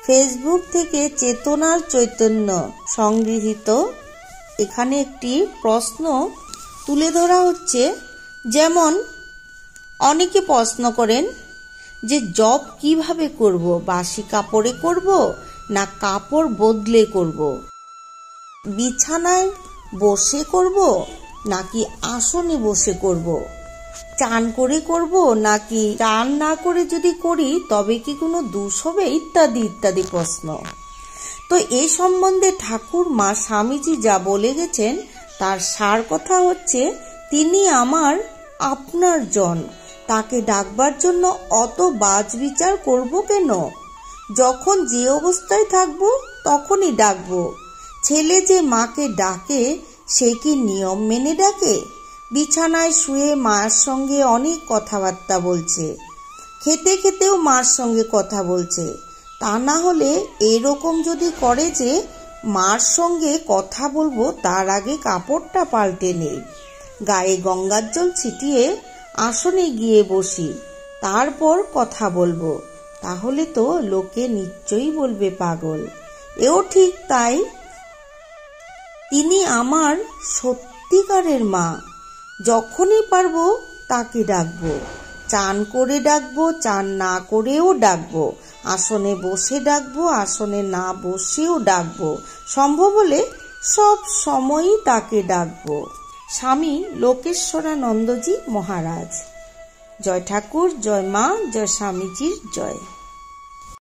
Facebook থেকে চেতনার চৈতন্য সংগৃহীত। এখানে একটি প্রশ্ন তুলে ধরা হচ্ছে, যেমন অনেকে প্রশ্ন করেন যে জপ কিভাবে করব, বাসি কাপড়ে করব না কাপড় বদলে করব, বিছানায় বসে করব নাকি আসনে বসে করব, চান করে করব নাকি চান না করে যদি করি তবে কি কোনো দোষ হবে, ইত্যাদি ইত্যাদি প্রশ্ন। তো এই সম্বন্ধে ঠাকুর মা স্বামীজি যা বলে গেছেন তার সার কথা হচ্ছে, তিনি আমার আপনার জন, তাকে ডাকবার জন্য অত বাজ বিচার করব কেন? যখন যে অবস্থায় থাকবো তখনই ডাকবো। ছেলে যে মাকে ডাকে সে কি নিয়ম মেনে ডাকে? বিছানায় শুয়ে মার সঙ্গে অনেক কথাবার্তা বলছে, খেতে খেতেও মার সঙ্গে কথা বলছে। তা না হলে এরকম যদি করে যে মার সঙ্গে কথা বলবো তার আগে কাপড়টা পাল্টে নেই, গায়ে গঙ্গার জল ছিটিয়ে আসনে গিয়ে বসি, তারপর কথা বলবো, তাহলে তো লোকে নিশ্চয়ই বলবে পাগল। এও ঠিক তাই, তিনি আমার সত্যিকারের মা। যখনই পারবো তাকে ডাকবো, চান করে ডাকবো, চান না করেও ডাকবো, আসনে বসে ডাকবো, আসনে না বসেও ডাকবো, সম্ভব হলে সব সময়ই তাকে ডাকবো। স্বামী লোকেশ্বরানন্দজি মহারাজ। জয় ঠাকুর, জয় মা, জয় স্বামীজির জয়।